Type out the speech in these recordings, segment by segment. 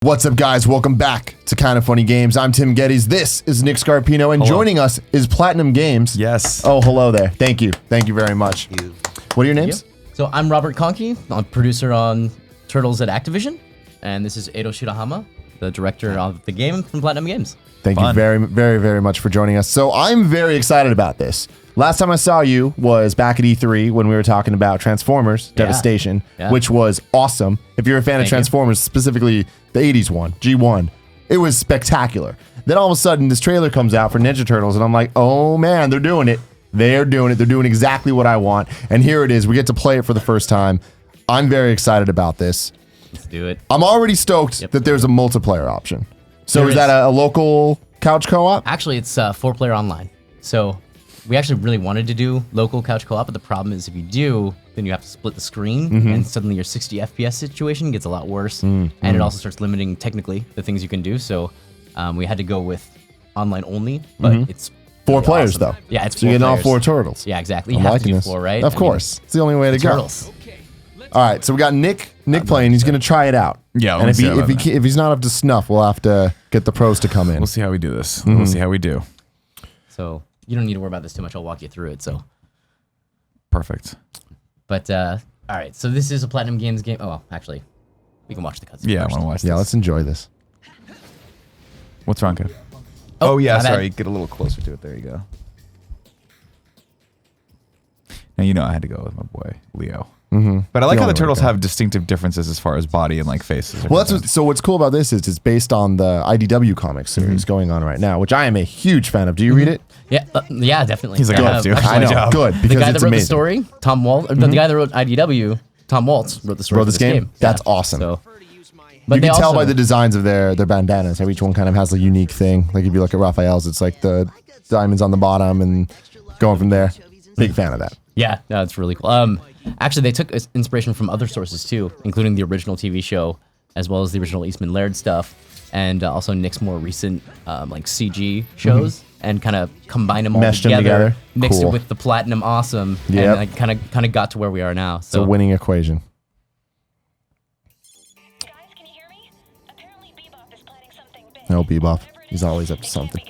What's up, guys? Welcome back to Kind of Funny Games. I'm Tim Gettys. This is Nick Scarpino, and joining us is Platinum Games. Yes. Oh, hello there. Thank you. Thank you very much. Thank you. What are your names? So I'm Robert Conkey. I'm a producer on Turtles at Activision, and this is Edo Shirahama, the director of the game from Platinum Games. Thank you very much for joining us. So I'm very excited about this. Last time I saw you was back at E3 when we were talking about Transformers Devastation, which was awesome. If you're a fan of Transformers, specifically the 80s one, G1, it was spectacular. Then all of a sudden this trailer comes out for Ninja Turtles and I'm like, oh man, they're doing it. They're doing it. They're doing exactly what I want. And here it is. We get to play it for the first time. I'm very excited about this. Let's do it. I'm already stoked that there's a multiplayer option. So is that a local couch co-op? Actually, it's 4-player online. So we actually really wanted to do local couch co-op, but the problem is if you do, then you have to split the screen, and suddenly your 60 FPS situation gets a lot worse, and it also starts limiting technically the things you can do. So we had to go with online only, but it's four players awesome. though. Yeah, it's so you're getting all four turtles. Yeah, exactly. I'm You have liking to do this. 4, right? Of course, it's the only way to go. Turtles. All right, so we got Nick playing. He's gonna try it out. Yeah, and if he's not up to snuff, we'll have to get the pros to come in. We'll see how we do this. We'll see how we do. So you don't need to worry about this too much. I'll walk you through it. So perfect. But all right, so this is a Platinum Games game. Oh, well, actually, we can watch the cutscene. Yeah, I first. want to watch this. Yeah, let's enjoy this. What's wrong, Kev? Oh, yeah, my bad. sorry. Get a little closer to it. There you go. Now you know I had to go with my boy Leo. But I like how the turtles have distinctive differences as far as body and like faces. Well, so what's cool about this is it's based on the IDW comics series going on right now, which I am a huge fan of. Do you read it? Yeah, yeah, definitely. He's like, I have to. I know. Good, because The guy it's that wrote amazing. the story, Tom Waltz, the guy that wrote IDW, Tom Waltz, wrote the story Wrote for this game? That's awesome. So, You they can tell also- by the designs of their bandanas how each one kind of has a unique thing. Like if you look at Raphael's, it's like the diamonds on the bottom and going from there. Big fan of that. Yeah, no, it's really cool. Actually, they took inspiration from other sources too, including the original TV show, as well as the original Eastman Laird stuff, and also Nick's more recent like CG shows, and kind of combined them all Meshed them together. mixed Cool. it with the Platinum Awesome, Yep. and like, kind of got to where we are now. It's So a winning equation. Guys, can you hear me? Apparently Bebop is planning something big. No, Bebop. He's always up to something.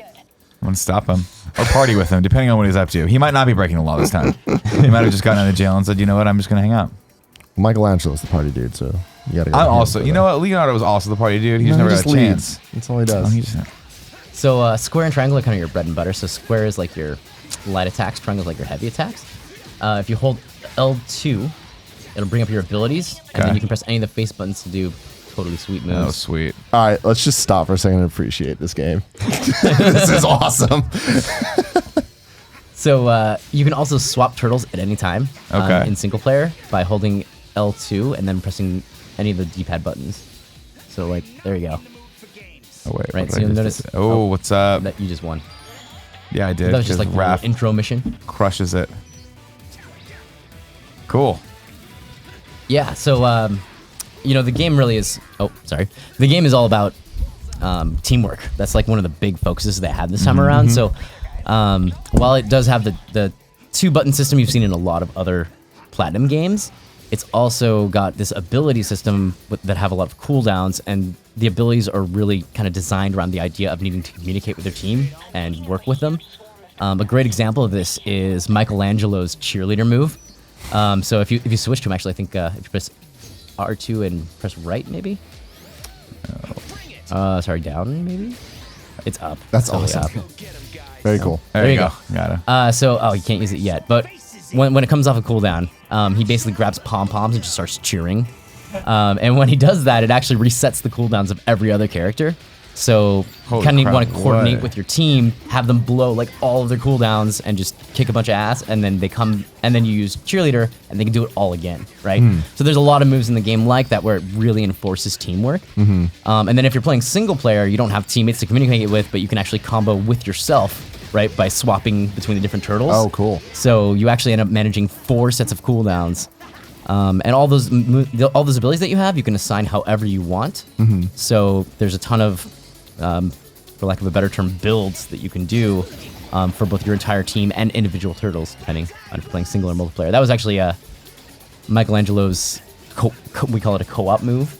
I'm gonna stop him or party with him, depending on what he's up to. He might not be breaking the law this time. He might have just gotten out of jail and said, "You know what? I'm just gonna hang out." Michelangelo's the party dude, so you gotta go. I'm with him also, for you that. know what? Leonardo was also the party dude. He just No, never he got a chance. That's all he does. Oh, he just, So square and triangle are kind of your bread and butter. So square is like your light attacks, triangle is like your heavy attacks. If you hold L2, it'll bring up your abilities, and then you can press any of the face buttons to do totally sweet moves. oh, sweet. All right, let's just stop for a second and appreciate this game. This is awesome. So you can also swap turtles at any time in single player by holding L2 and then pressing any of the D-pad buttons. So like, there you go. Oh wait. Right, what so did I you'll just notice- do? Oh, what's up? That you just won. Yeah, I did. That was just like your Raph intro mission. crushes it. Cool. Yeah, so you know, the game really is. Oh, sorry. The game is all about teamwork. That's like one of the big focuses they had this time around. So while it does have the 2-button system you've seen in a lot of other Platinum games, it's also got this ability system that have a lot of cooldowns, and the abilities are really kind of designed around the idea of needing to communicate with their team and work with them. A great example of this is Michelangelo's cheerleader move. So if you switch to him, actually, I think if you press R2 and press right, maybe. Sorry, down, maybe. It's up. That's Totally awesome. up. Very cool. There you you go. go. Got it. Oh, you can't use it yet, but when it comes off a cooldown, he basically grabs pom-poms and just starts cheering. And when he does that, it actually resets the cooldowns of every other character. So Holy kind of crap, want to coordinate what? with your team, have them blow like all of their cooldowns and just kick a bunch of ass, and then they come, and then you use cheerleader, and they can do it all again, right? So there's a lot of moves in the game like that where it really enforces teamwork. And then if you're playing single player, you don't have teammates to communicate with, but you can actually combo with yourself, right, by swapping between the different turtles. Oh, cool. So you actually end up managing 4 sets of cooldowns. And all those abilities that you have, you can assign however you want. So there's a ton of, for lack of a better term, builds that you can do for both your entire team and individual turtles, depending on if you're playing single or multiplayer. That was actually Michelangelo's we call it a co-op move,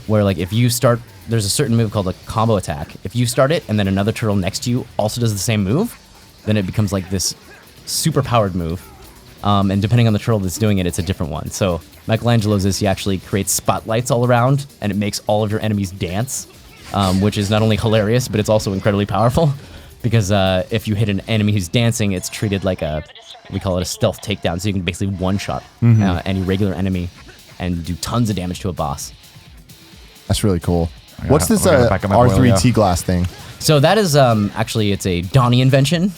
where like if you start there's a certain move called a combo attack. If you start it and then another turtle next to you also does the same move, then it becomes like this super powered move. And depending on the turtle that's doing it, it's a different one. So Michelangelo's is he actually creates spotlights all around, and it makes all of your enemies dance, which is not only hilarious, but it's also incredibly powerful. Because if you hit an enemy who's dancing, it's treated like we call it a stealth takedown. So you can basically one-shot any regular enemy and do tons of damage to a boss. That's really cool. What's this R3 T-glass thing? So that is actually, it's a Donnie invention.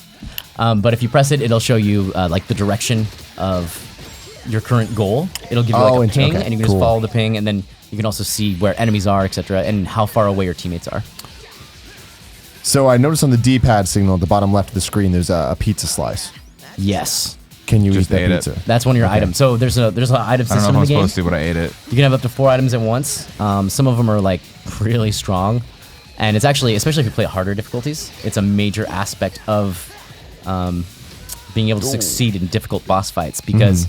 But if you press it, it'll show you like the direction of your current goal. It'll give you like a ping, and you can just follow the ping, and then you can also see where enemies are, etc., and how far away your teammates are. So I noticed on the D-pad signal at the bottom left of the screen, there's a pizza slice. Yes. Can you Just eat that ate it. pizza? That's one of your items. So there's an item I don't know system if in I'm the game. supposed to, but I ate it. You can have up to 4 items at once. Some of them are like really strong, and it's actually, especially if you play at harder difficulties, it's a major aspect of being able to succeed in difficult boss fights, because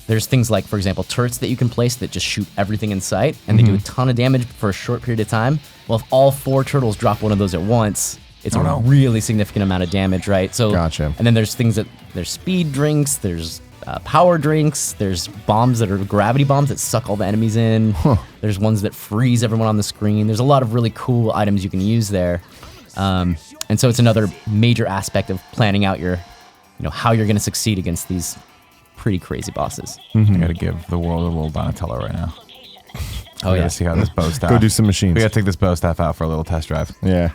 there's things like, for example, turrets that you can place that just shoot everything in sight, and they do a ton of damage for a short period of time. Well, if all 4 turtles drop one of those at once, it's a really significant amount of damage, right? So, Gotcha. And then there's things there's speed drinks, there's power drinks, there's bombs that are gravity bombs that suck all the enemies in. There's ones that freeze everyone on the screen. There's a lot of really cool items you can use there. And so it's another major aspect of planning out your, how you're going to succeed against these pretty crazy bosses. I gotta give the world a little Donatello right now. Oh, We yeah. gotta see how this bow staff. Go do some machines. We gotta take this bow staff out for a little test drive. Yeah.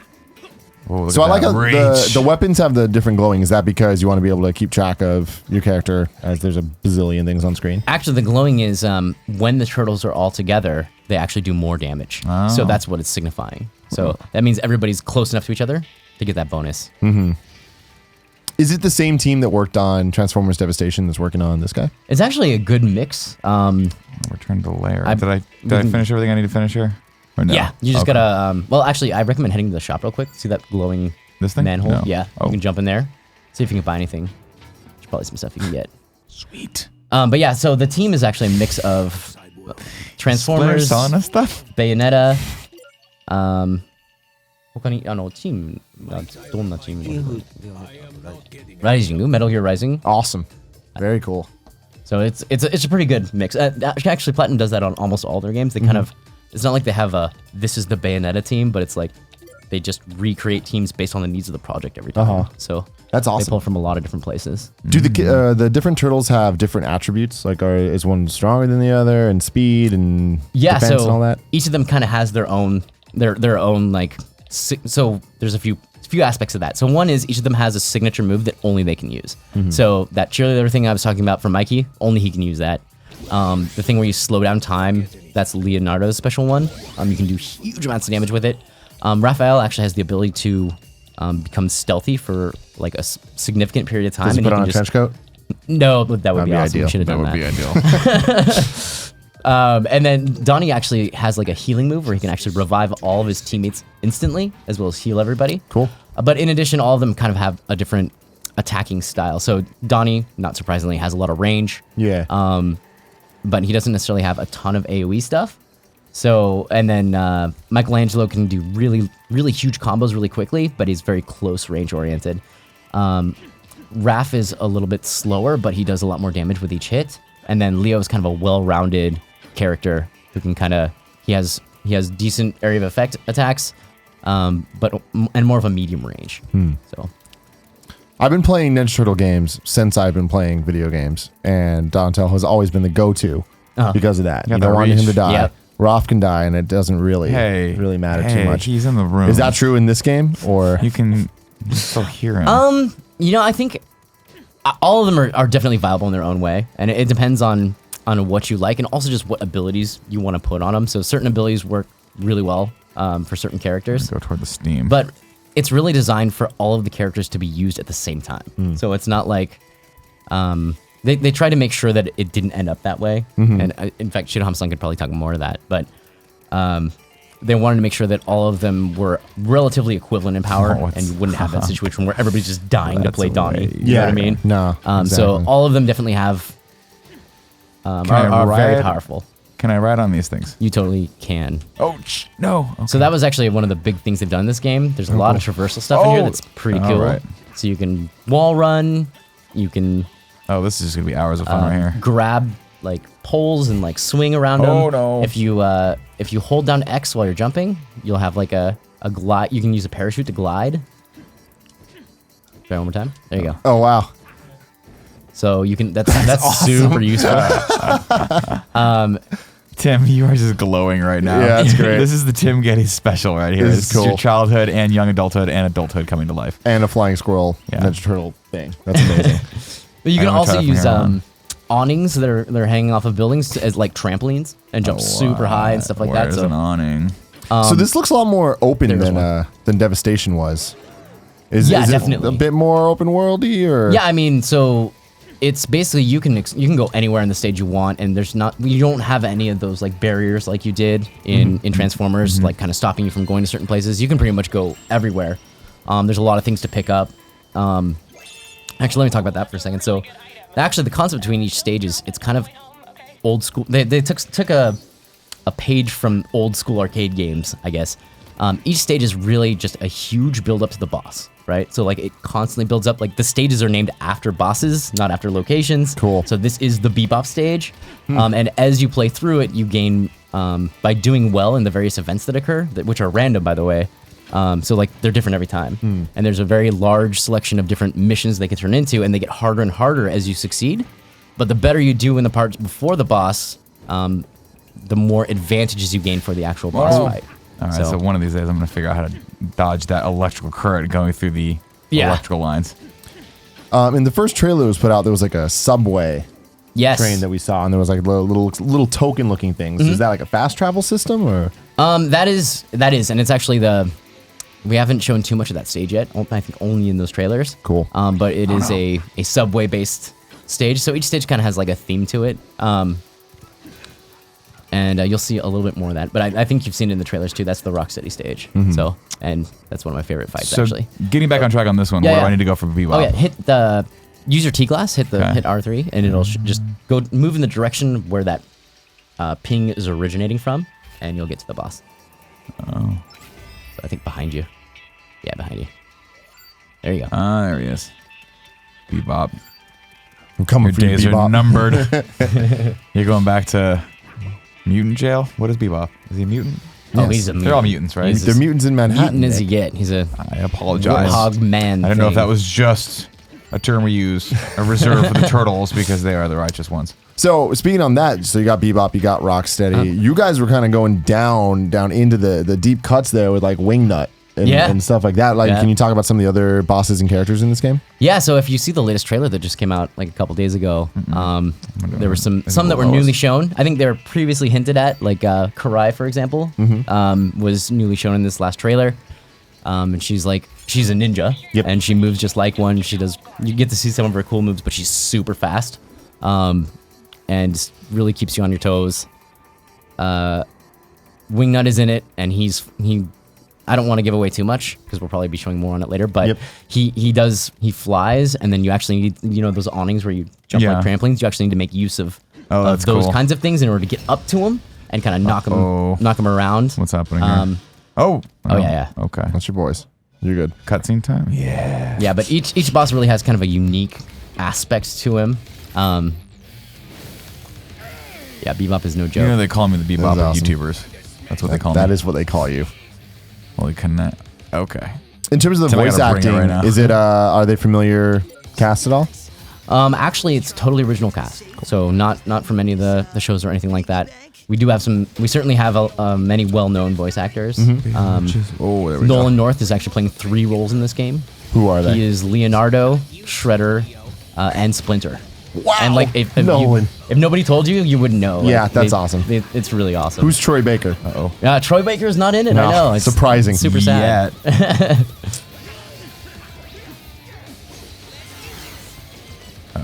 Whoa, So I like how reach. the weapons have the different glowing. Is that because you want to be able to keep track of your character as there's a bazillion things on screen? Actually, the glowing is when the turtles are all together, they actually do more damage. So that's what it's signifying. So that means everybody's close enough to each other to get that bonus. Is it the same team that worked on Transformers Devastation that's working on this guy? It's actually a good mix. Return to lair. Did I finish everything I need to finish here? Or no? Yeah, you just gotta. Well, actually, I recommend heading to the shop real quick. See that glowing This thing? manhole? No. Yeah, Oh. you can jump in there. See if you can buy anything. There's probably some stuff you can get. Sweet. But yeah, so the team is actually a mix of Transformers, selling us stuff. Bayonetta. 他にチームがどんなチーム？Rising, Metal Gear Rising. Awesome. Very cool. So it's a pretty good mix. Actually, Platinum does that on almost all their games. They kind of, it's not like they have this is the Bayonetta team, but it's like they just recreate teams based on the needs of the project every time. So That's they awesome. pull from a lot of different places. Do the different turtles have different attributes? Like, is one stronger than the other, and speed and defense and all that? Each of them kind of has their own like. So there's a few aspects of that. So one is each of them has a signature move that only they can use. So that cheerleader thing I was talking about from Mikey, only he can use that. The thing where you slow down time, that's Leonardo's special one. You can do huge amounts of damage with it. Raphael actually has the ability to become stealthy for like a significant period of time. Does he and put he on can a trench coat? No, but that would That'd be be awesome. ideal. We should have That done would that. be ideal. And then Donnie actually has like a healing move where he can actually revive all of his teammates instantly, as well as heal everybody. Cool. But in addition, all of them kind of have a different attacking style. So Donnie, not surprisingly, has a lot of range. Yeah. But he doesn't necessarily have a ton of AoE stuff. So, and then Michelangelo can do really, really huge combos really quickly, but he's very close range oriented. Raph is a little bit slower, but he does a lot more damage with each hit. And then Leo is kind of a well-rounded character who can kind of, he has decent area of effect attacks, but more of a medium range. So I've been playing Ninja Turtle games since I've been playing video games, and Donatello has always been the go-to because of that. Got You don't that want him reach. to die. Yep. Raph can die, and it doesn't really matter too much. He's in the room. Is that true in this game, or You can still hear him. I think all of them are definitely viable in their own way, and it depends on what you like, and also just what abilities you want to put on them. So certain abilities work really well for certain characters, Go toward the steam. but it's really designed for all of the characters to be used at the same time. So it's not like they try to make sure that it didn't end up that way. And in fact, Shirahama-san could probably talk more to that, but they wanted to make sure that all of them were relatively equivalent in power, and you wouldn't have that situation where everybody's just dying to play Donnie. You know what I mean? No. So exactly. all of them definitely have are I very ride? powerful. Can I ride on these things? You totally can. Oh, no. Okay. So that was actually one of the big things they've done in this game. There's a lot of traversal stuff in here that's pretty cool. Right. So you can wall run, you can Oh, this is just gonna be hours of fun right here. grab like poles and like swing around them. Oh, no. If you hold down X while you're jumping, you'll have like a glide. You can use a parachute to glide. Try one more time. There you go. Oh wow. So you can. That's awesome. Super useful. Tim, you are just glowing right now. Yeah, that's great. This is the Tim Gettys special right here. This This is is your cool. childhood and young adulthood and adulthood coming to life. And a flying squirrel Yeah. Ninja Turtle thing. That's amazing. But you can I'm gonna try also that from use here on. awnings that are hanging off of buildings as like trampolines and jump super high and stuff like that. Where's So an awning? So this looks a lot more open there's than Devastation was. Is definitely. it a bit more open worldy or? yeah, I mean, so it's basically you can go anywhere in the stage you want, and you don't have any of those like barriers like you did in Transformers, like kind of stopping you from going to certain places. You can pretty much go everywhere. There's a lot of things to pick up. Actually, let me talk about that for a second. So, actually, the concept between each stage is it's kind of old school. They took a page from old school arcade games, I guess. Each stage is really just a huge build up to the boss, right? So like it constantly builds up. Like the stages are named after bosses, not after locations. Cool. So this is the Bebop stage, and as you play through it, you gain by doing well in the various events that occur, which are random, by the way. So like they're different every time, and there's a very large selection of different missions they can turn into, and they get harder and harder as you succeed. But the better you do in the parts before the boss, the more advantages you gain for the actual boss fight. All right, so one of these days I'm going to figure out how to dodge that electrical current going through the electrical lines. In the first trailer that was put out, there was like a subway Yes. train that we saw, and there was like little token looking things. Is that like a fast travel system or? That is, and it's actually we haven't shown too much of that stage yet. I think only in those trailers. Cool. But it is a subway based stage, so each stage kind of has like a theme to it. And you'll see a little bit more of that. But I think you've seen it in the trailers too. That's the Rocksteady stage. So, and that's one of my favorite fights So actually. getting back on track on this one, Yeah, where do yeah. I need to go for Bebop? Oh yeah, use your T glass, hit R3, and it'll just move in the direction where that ping is originating from, and you'll get to the boss. Oh. So I think behind you. Yeah, behind you. There you go. Ah, there he is. Bebop. I'm coming Your for you, days are Bebop. numbered. You're going back to mutant jail? What is Bebop? Is he a mutant? Oh, Yes. he's a mutant. They're all mutants, right? He's They're mutants in Manhattan. Mutant as you get. He's a I apologize. warthog man. I don't know if thing. that was just a term we use, a reserve for the turtles because they are the righteous ones. So speaking on that, so you got Bebop, you got Rocksteady. You guys were kind of going down into the deep cuts there with like Wingnut and stuff like that. Like, Yeah. can you talk about some of the other bosses and characters in this game? Yeah, so if you see the latest trailer that just came out like a couple days ago, there were some that were newly shown. I think they were previously hinted at, like Karai, for example, was newly shown in this last trailer. And she's a ninja, Yep. and she moves just like one. You get to see some of her cool moves, but she's super fast, and really keeps you on your toes. Wingnut is in it, and he. I don't want to give away too much because we'll probably be showing more on it later. But Yep. he flies, and then you actually need those awnings where you jump Yeah. like trampolines. You actually need to make use of that's those cool. kinds of things in order to get up to him and kind of knock him around. What's happening here? Oh, yeah. Okay. That's your boys. You're good. Cutscene time? Yeah. Yeah, but each boss really has kind of a unique aspect to him. Yeah, Bebop is no joke. You know they call me the Bebop of awesome. YouTubers. That's what they call me. That is what they call you. Holy connect. Okay. In terms of the Tim, I voice gotta bring it acting, right now. is it are they familiar cast at all? Actually, it's totally original cast, so not from any of the shows or anything like that. We do have some. We certainly have many well-known voice actors. Oh, there we go. Nolan North is actually playing 3 roles in this game. Who are they? He is Leonardo, Shredder, and Splinter. Wow. And like if Nolan. if nobody told you, you wouldn't know. Like, Yeah, that's awesome. It's really awesome. Who's Troy Baker? Yeah, Troy Baker is not in it. No, I know. It's surprising. Super sad. Yeah.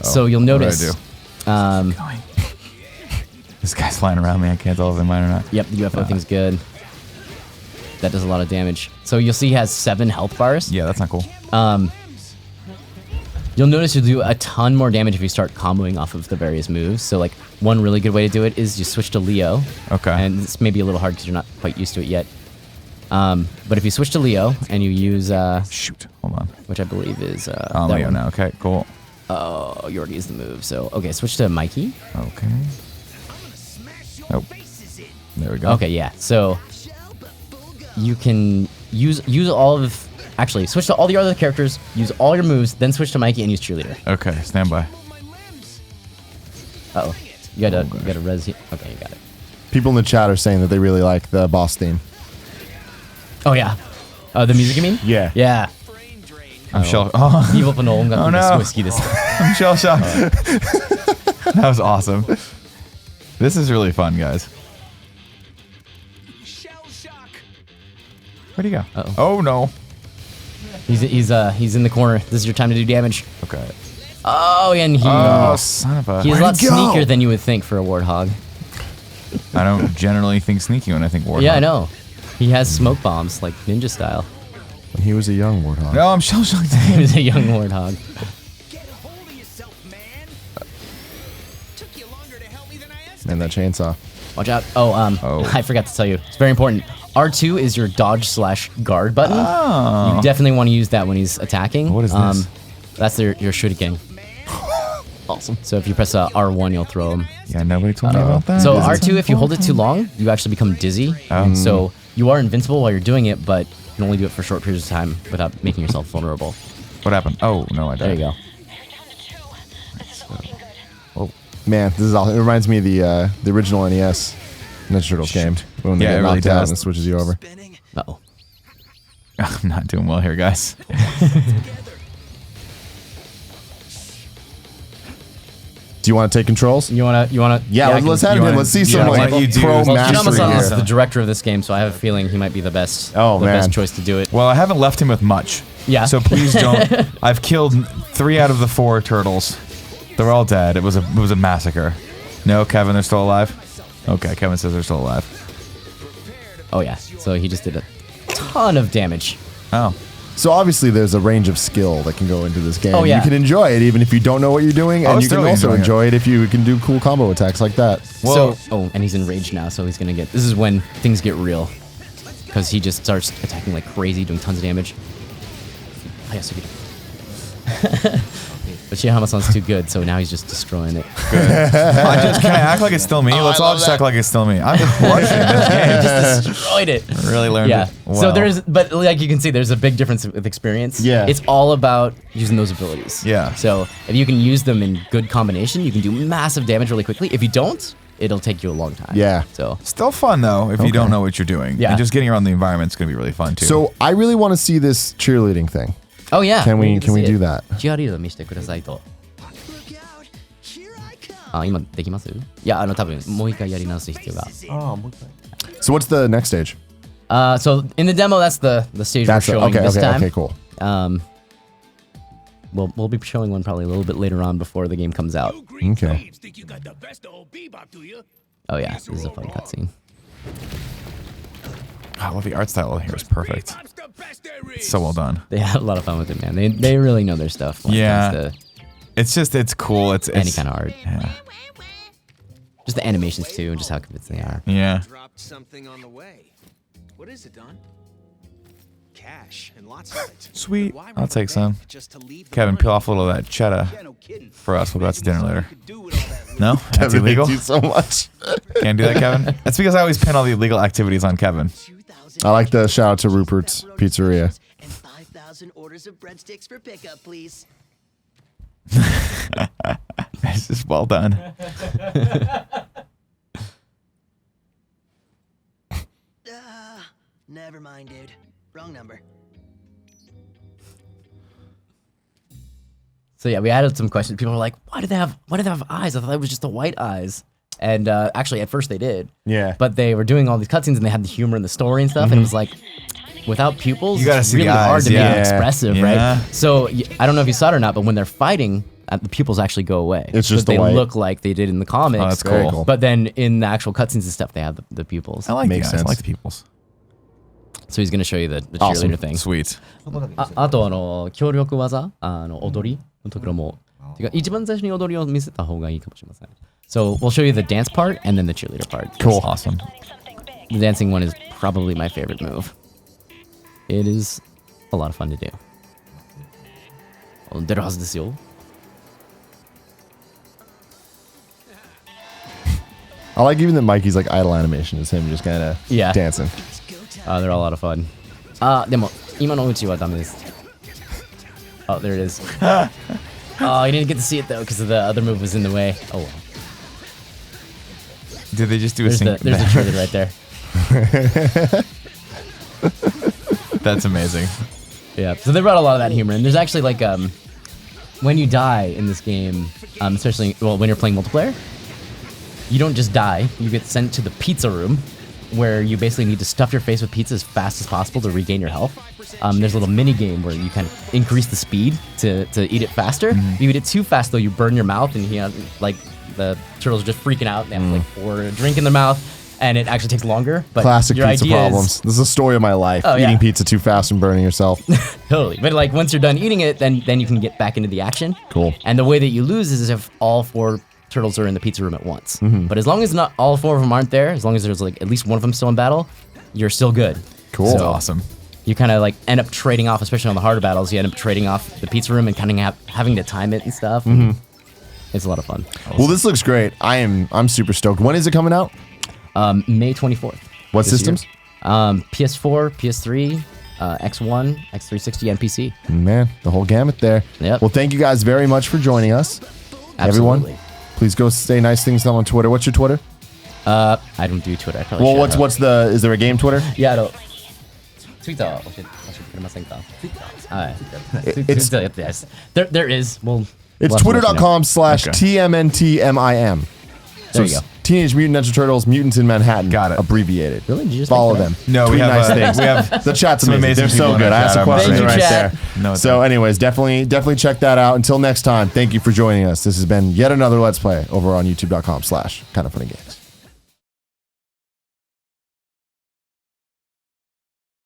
So you'll What do I notice. do? This guy's flying around me. I can't tell if they're mine or not. Yep, the UFO thing's good. That does a lot of damage. So you'll see he has 7 health bars. Yeah, that's not cool. You'll notice you'll do a ton more damage if you start comboing off of the various moves. So like one really good way to do it is you switch to Leo. Okay. And it's maybe a little hard because you're not quite used to it yet. But if you switch to Leo and you use Shoot. Hold on. which I believe is Oh, that Leo one. now. Okay, cool. Oh, you already used the move. So okay, switch to Mikey. Okay. Oh. There we go. Okay, yeah. So you can use all of actually switch to all the other characters, use all your moves, then switch to Mikey and use cheerleader. Okay, stand by. Uh oh. You gotta res here. Okay, you got it. People in the chat are saying that they really like the boss theme. Oh yeah. The music you mean? Yeah. Yeah. I'm shell. Oh, Evil Panol got Oh, the no. whiskey this time. I'm shell shocked. That was awesome. This is really fun, guys. Where'd he go? Uh-oh. Oh no. He's in the corner. This is your time to do damage. Okay. Oh, and he Oh, son of a. he's a Where'd lot he go? sneakier than you would think for a warthog. I don't generally think sneaky when I think warthog. Yeah, I know. He has smoke bombs like ninja style. When he was a young warthog. No, I'm shell shocked. He was a young warthog. Get a hold of yourself, man. Took you longer to help me than I Man, that chainsaw. Watch out. Oh. I forgot to tell you. It's very important. R2 is your dodge/guard button. Oh. You definitely want to use that when he's attacking. What is this? That's your shuriken. Awesome. So if you press R1, you'll throw him. Yeah, nobody told me about that. So Is it R2, if you hold it too long, you actually become dizzy. So you are invincible while you're doing it, but you can only do it for short periods of time without making yourself vulnerable. What happened? Oh, no, I died. There you go. Man, this is all. It reminds me of the original NES Ninja Turtles game when they Yeah, get it really knocked out does. and it switches you over. spinning. Uh-oh. I'm not doing well here, guys. Do you want to take controls? You wanna? Yeah, let's have you him. wanna- Let's see you some wanna- like why don't you do- pro Well, mastery Shinama-san is here. the director of this game, so I have a feeling he might be the best. Oh, the man. best choice to do it. Well, I haven't left him with much. Yeah. So please don't. I've killed 3 out of the 4 turtles. They're all dead. It was a massacre. No, Kevin, they're still alive. Okay, Kevin says they're still alive. Oh yeah. So he just did a ton of damage. Oh. So obviously there's a range of skill that can go into this game. Oh, yeah. You can enjoy it even if you don't know what you're doing, I and was you can thoroughly also enjoying it. enjoy it if you can do cool combo attacks like that. Well, And he's enraged now, so he's gonna get. This is when things get real, because he just starts attacking like crazy, doing tons of damage. Oh, yes, but Shihama-san's too good, so now he's just destroying it. can I act like it's still me? Let's all just act like it's still me. I'm crushing this game. Just destroyed it. Really learned Yeah. it. Well. So but like you can see, there's a big difference with experience. Yeah. It's all about using those abilities. Yeah. So if you can use them in good combination, you can do massive damage really quickly. If you don't, it'll take you a long time. Yeah. So Still fun though if you don't know what you're doing. Yeah. And just getting around the environment's gonna be really fun too. So I really want to see this cheerleading thing. oh yeah. Can we get to can we see do it. that? チアリーダー見せてくださいと。 Look out. Here I come. あ、今できます？いや、多分もう一回やり直す必要が。So what's the next stage? So in the demo, that's the stage That's we're it. showing Okay, this okay, time. okay, cool. We'll be showing one probably a little bit later on before the game comes out. Okay. Think you got the best of old Bebop, do you? Oh yeah, this is a fun cutscene. I love the art style here. It's perfect. Bebop's the best there is. So well done. They had a lot of fun with it, man. They really know their stuff. When Yeah. It comes It's cool. It's to any kind of art. Yeah. Just the animations too, and just how convincing they are. Yeah. Dropped something on the way. What is it, Don? Cash and lots of it. Sweet. Why I'll rob a take some. bank just to leave the Kevin, money? peel off a little of that cheddar Yeah, no kidding. for us. We'll go out to dinner later. Could do with all that No? That's illegal? Thank you so much. Can't do that, Kevin? That's because I always pin all the illegal activities on Kevin. 2,000 I like the shout out to Rupert's Pizzeria. and 5,000 orders of breadsticks for pickup, please. It's just well done. Never mind, dude. Wrong number. So yeah, we added some questions. People were like, why do they have eyes? I thought it was just the white eyes. And actually, at first they did. Yeah. But they were doing all these cutscenes and they had the humor and the story and stuff. And it was like, without pupils, You gotta it's see the really hard eyes, to yeah. be expressive, Yeah. right? So I don't know if you saw it or not, but when they're fighting, the pupils actually go away. It's just But the they white. look like they did in the comics. Oh, that's Very cool. cool. But then in the actual cutscenes and stuff, they have the pupils. I like Makes the eyes. I sense. like the peoples. So he's gonna show you the cheerleader thing. Sweet. あと協力技踊りのところもてか一番最初に踊りを見せた方がいいかもしれません。So we'll show you the dance part and then the cheerleader part. Cool. Awesome. The dancing one is probably my favorite move. It is a lot of fun to do. 出るはずですよ。I like even that Mikey's like idle animation is him just kind of Yeah. dancing. They're all a lot of fun. でも今のうちはダメです。Oh, there it is. Oh, you didn't get to see it though because the other move was in the way. Oh well. Did they just do a There's sync? the cheerleader right there. That's amazing. Yeah. So they brought a lot of that humor in. There's actually like when you die in this game, especially when you're playing multiplayer, you don't just die. You get sent to the pizza room, where you basically need to stuff your face with pizza as fast as possible to regain your health. There's a little mini game where you kind of increase the speed to eat it faster. If you eat it too fast, though, you burn your mouth, and like the turtles are just freaking out. They have to like pour a drink in their mouth, and it actually takes longer. But Classic your pizza idea problems. This is a story of my life. Oh, yeah. Eating pizza too fast and burning yourself. Totally. But like once you're done eating it, then you can get back into the action. Cool. And the way that you lose is if all 4 turtles are in the pizza room at once. But as long as not all 4 of them aren't there, as long as there's like at least one of them still in battle, you're still good. Cool. That's So awesome. you kind of like end up trading off, especially on the harder battles. You end up trading off the pizza room and kind of having to time it and stuff. It's a lot of fun. Well, this looks great. I'm super stoked. When is it coming out? May 24th. What this year. systems? PS4, PS3, X1, X360, and PC. Man, the whole gamut there. Yep. Well, thank you guys very much for joining us. Absolutely. Everyone, please go say nice things to them on Twitter. What's your Twitter? I don't do Twitter. I probably Well, should. is there a game Twitter? Yeah, Twitter 教えてくれませんか？はい。It's- Yes. There is. Well, It's we'll have to let you know. twitter.com/TMNTMIM. There you it's go. Teenage Mutant Ninja Turtles, Mutants in Manhattan. Got it. Abbreviated. Really? Did you just Follow make that them. up? No, we Tweet have, nice things. we have The chat's some amazing. amazing They're so people in good. our I asked a chat. question Thank you, right chat. there. No, So, anyways, definitely check that out. Until next time, thank you for joining us. This has been yet another Let's Play over on youtube.com/kindoffunnygames.